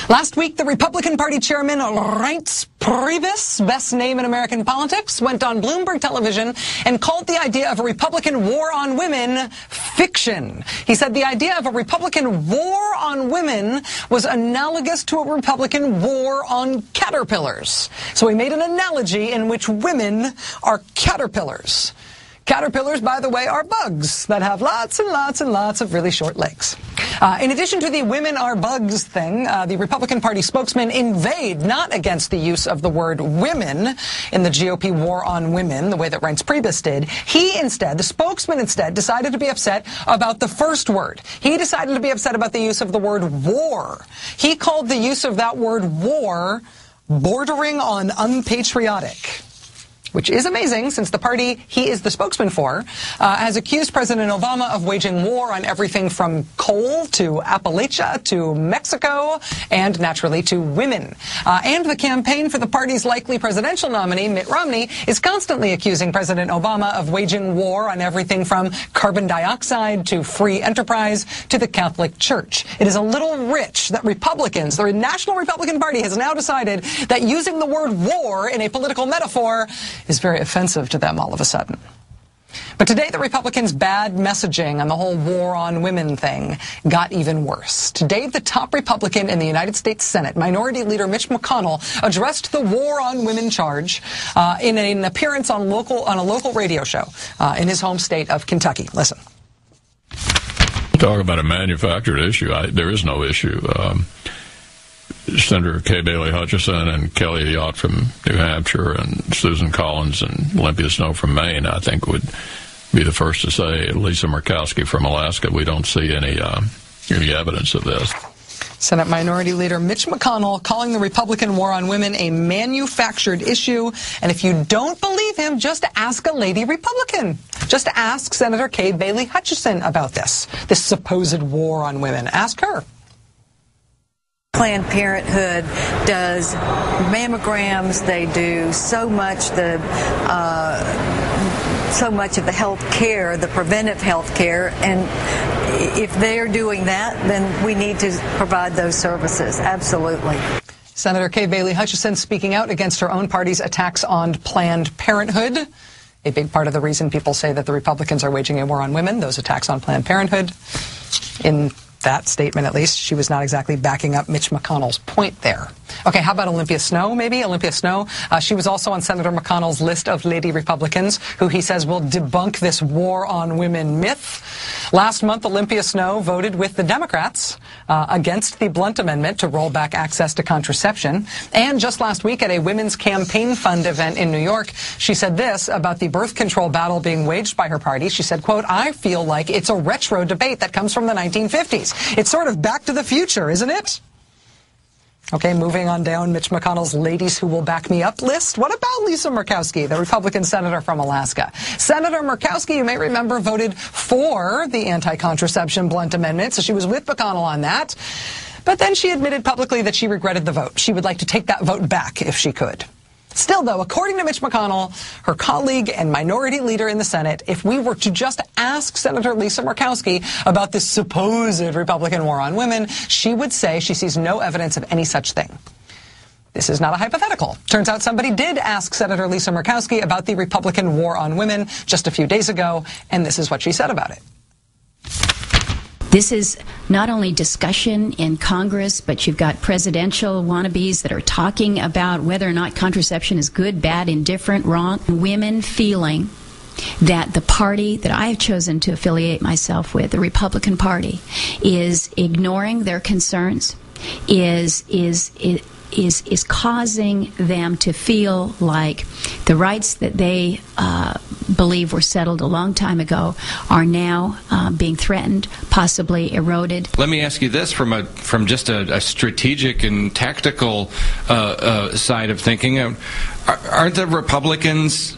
Last week, the Republican Party chairman, Reince Priebus, best name in American politics, went on Bloomberg television and called the idea of a Republican war on women fiction. He said the idea of a Republican war on women was analogous to a Republican war on caterpillars. So he made an analogy in which women are caterpillars. Caterpillars, by the way, are bugs that have lots and lots and lots of really short legs. In addition to the women are bugs thing, the Republican Party spokesman inveighed not against the use of the word women in the GOP war on women, the way that Reince Priebus did. The spokesman instead, decided to be upset about the first word. He decided to be upset about the use of the word war. He called the use of that word war bordering on unpatriotic. Which is amazing, since the party he is the spokesman for has accused President Obama of waging war on everything from coal to Appalachia to Mexico and, naturally, to women. And the campaign for the party's likely presidential nominee, Mitt Romney, is constantly accusing President Obama of waging war on everything from carbon dioxide to free enterprise to the Catholic Church. It is a little rich that Republicans, the National Republican Party, has now decided that using the word war in a political metaphor is very offensive to them all of a sudden. But today, the Republicans' bad messaging on the whole war on women thing got even worse. Today, the top Republican in the United States Senate, Minority Leader Mitch McConnell, addressed the war on women charge in an appearance on a local radio show in his home state of Kentucky. Listen. Talk about a manufactured issue. There is no issue. Senator Kay Bailey Hutchison and Kelly Ayotte from New Hampshire and Susan Collins and Olympia Snowe from Maine, I think, would be the first to say. Lisa Murkowski from Alaska, we don't see any evidence of this. Senate Minority Leader Mitch McConnell calling the Republican war on women a manufactured issue. And if you don't believe him, just ask a lady Republican. Just ask Senator Kay Bailey Hutchison about this supposed war on women. Ask her. Planned Parenthood does mammograms. They do so much of the health care, the preventive health care, and if they're doing that, then we need to provide those services. Absolutely. Senator Kay Bailey Hutchison speaking out against her own party's attacks on Planned Parenthood. A big part of the reason people say that the Republicans are waging a war on women, those attacks on Planned Parenthood. In that statement, at least, she was not exactly backing up Mitch McConnell's point there. Okay, how about Olympia Snowe, maybe? Olympia Snowe, she was also on Senator McConnell's list of lady Republicans who he says will debunk this war on women myth. Last month, Olympia Snowe voted with the Democrats against the Blunt Amendment to roll back access to contraception. And just last week at a Women's Campaign Fund event in New York, she said this about the birth control battle being waged by her party. She said, quote, "I feel like it's a retro debate that comes from the 1950s. It's sort of back to the future, isn't it?" Okay, moving on down Mitch McConnell's ladies who will back me up list. What about Lisa Murkowski, the Republican senator from Alaska? Senator Murkowski, you may remember, voted for the anti-Contraception Blunt Amendment, so she was with McConnell on that. But then she admitted publicly that she regretted the vote. She would like to take that vote back if she could. Still, though, according to Mitch McConnell, her colleague and minority leader in the Senate, if we were to just ask Senator Lisa Murkowski about this supposed Republican war on women, she would say she sees no evidence of any such thing. This is not a hypothetical. Turns out somebody did ask Senator Lisa Murkowski about the Republican war on women just a few days ago, and this is what she said about it. This is not only discussion in Congress, but you've got presidential wannabes that are talking about whether or not contraception is good, bad, indifferent, wrong. Women feeling that the party that I have chosen to affiliate myself with, the Republican Party, is ignoring their concerns, is causing them to feel like the rights that they believe were settled a long time ago are now being threatened, possibly eroded. Let me ask you this from just a strategic and tactical side of thinking. Aren't the Republicans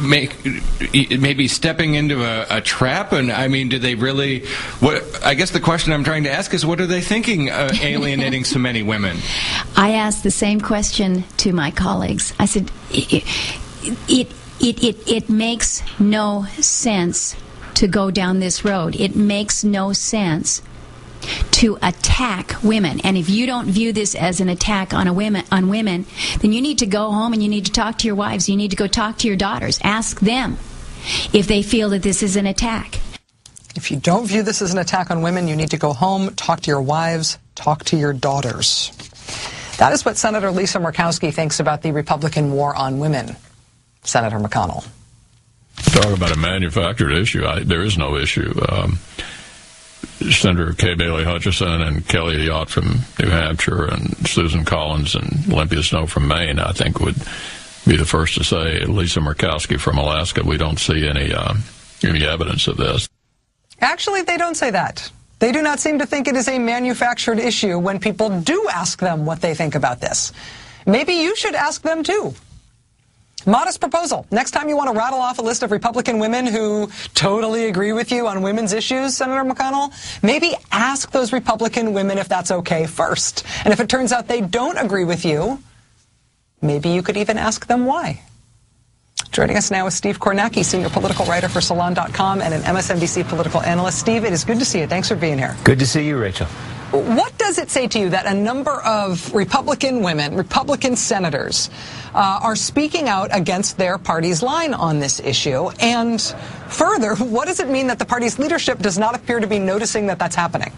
maybe stepping into a trap? And I mean, do they really? I guess the question I'm trying to ask is, what are they thinking, alienating so many women? I asked the same question to my colleagues. I said, it makes no sense to go down this road. It makes no sense to attack women. And if you don't view this as an attack on women, then you need to go home and you need to talk to your wives. You need to go talk to your daughters. Ask them if they feel that this is an attack. If you don't view this as an attack on women, you need to go home, talk to your wives, talk to your daughters. That is what Senator Lisa Murkowski thinks about the Republican war on women. Senator McConnell. Talk about a manufactured issue. There is no issue. Senator Kay Bailey Hutchison and Kelly Ayotte from New Hampshire and Susan Collins and Olympia Snowe from Maine, I think, would be the first to say. Lisa Murkowski from Alaska, we don't see any evidence of this. Actually, they don't say that. They do not seem to think it is a manufactured issue when people do ask them what they think about this. Maybe you should ask them too. Modest proposal. Next time you want to rattle off a list of Republican women who totally agree with you on women's issues, Senator McConnell, maybe ask those Republican women if that's okay first. And if it turns out they don't agree with you, maybe you could even ask them why. Joining us now is Steve Kornacki, senior political writer for Salon.com and an MSNBC political analyst. Steve, it is good to see you. Thanks for being here. Good to see you, Rachel. What does it say to you that a number of Republican women, Republican senators, are speaking out against their party's line on this issue? And further, what does it mean that the party's leadership does not appear to be noticing that that's happening?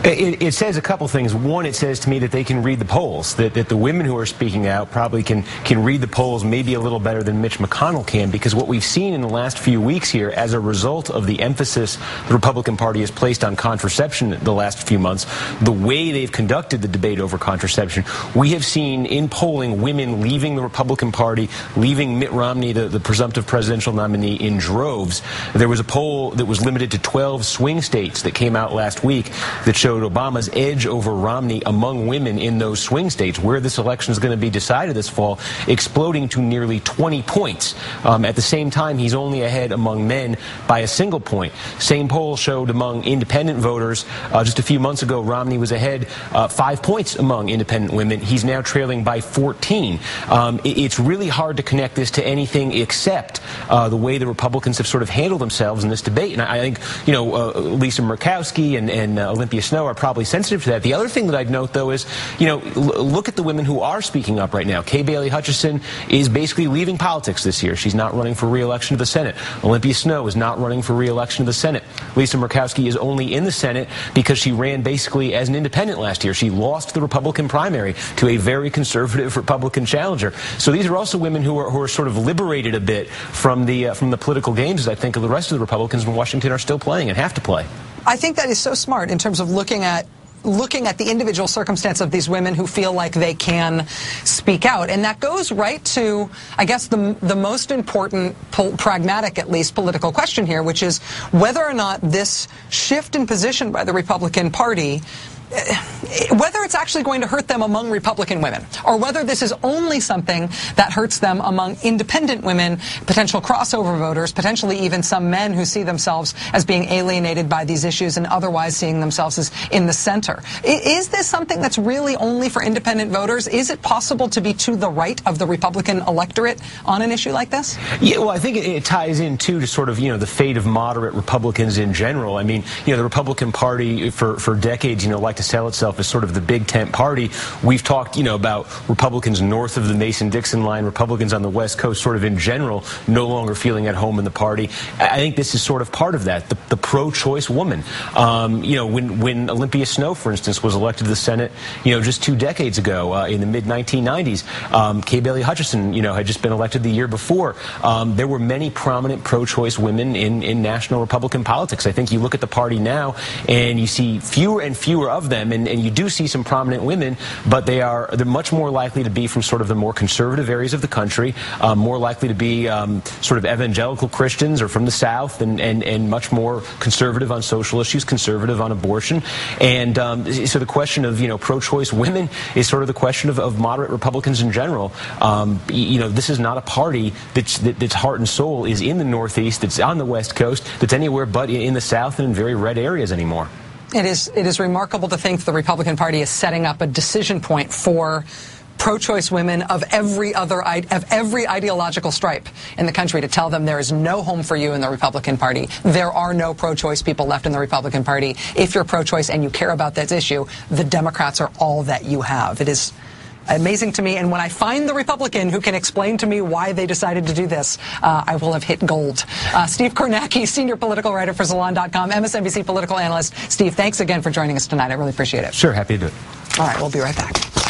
It says a couple things. One, it says to me that they can read the polls, that the women who are speaking out probably can read the polls maybe a little better than Mitch McConnell can, because what we've seen in the last few weeks here, as a result of the emphasis the Republican Party has placed on contraception the last few months, the way they've conducted the debate over contraception, we have seen in polling women leaving the Republican Party, leaving Mitt Romney, the presumptive presidential nominee, in droves. There was a poll that was limited to 12 swing states that came out last week that showed Obama's edge over Romney among women in those swing states, where this election is going to be decided this fall, exploding to nearly 20 points. At the same time, he's only ahead among men by a single point. Same poll showed among independent voters just a few months ago, Romney was ahead 5 points among independent women. He's now trailing by 14. It's really hard to connect this to anything except the way the Republicans have sort of handled themselves in this debate. And I think, Lisa Murkowski and Olympia Snowe are probably sensitive to that. The other thing that I'd note, though, is, look at the women who are speaking up right now. Kay Bailey Hutchison is basically leaving politics this year. She's not running for re-election to the Senate. Olympia Snowe is not running for re-election to the Senate. Lisa Murkowski is only in the Senate because she ran basically as an independent last year. She lost the Republican primary to a very conservative Republican challenger. So these are also women who are sort of liberated a bit from the political games, as I think of the rest of the Republicans in Washington are still playing and have to play. I think that is so smart in terms of looking at the individual circumstance of these women who feel like they can speak out. And that goes right to, I guess, the most important, pragmatic at least, political question here, which is whether or not this shift in position by the Republican Party, whether it's actually going to hurt them among Republican women, or whether this is only something that hurts them among independent women, potential crossover voters, potentially even some men who see themselves as being alienated by these issues and otherwise seeing themselves as in the center. Is this something that's really only for independent voters? Is it possible to be to the right of the Republican electorate on an issue like this? Yeah, well, I think it ties in, too, to sort of, the fate of moderate Republicans in general. I mean, the Republican Party for decades, like to sell itself as sort of the big tent party. We've talked, about Republicans north of the Mason-Dixon line, Republicans on the West Coast sort of in general no longer feeling at home in the party. I think this is sort of part of that, the pro-choice woman. When Olympia Snowe, for instance, was elected to the Senate, just 2 decades ago in the mid-1990s, Kay Bailey Hutchison, had just been elected the year before. There were many prominent pro-choice women in national Republican politics. I think you look at the party now and you see fewer and fewer of them, and you do see some prominent women, but they're much more likely to be from sort of the more conservative areas of the country, more likely to be sort of evangelical Christians or from the South, and much more conservative on social issues, conservative on abortion. And so the question of pro-choice women is sort of the question of moderate Republicans in general. This is not a party that's heart and soul is in the Northeast, that's on the West Coast, that's anywhere but in the South and in very red areas anymore. It is remarkable to think the Republican Party is setting up a decision point for pro-choice women of every ideological stripe in the country to tell them there is no home for you in the Republican Party. There are no pro-choice people left in the Republican Party. If you're pro-choice and you care about that issue, the Democrats are all that you have. It is amazing to me, and when I find the Republican who can explain to me why they decided to do this, I will have hit gold. Steve Kornacki, senior political writer for Salon.com, MSNBC political analyst. Steve, thanks again for joining us tonight. I really appreciate it. Sure, happy to do it. All right, we'll be right back.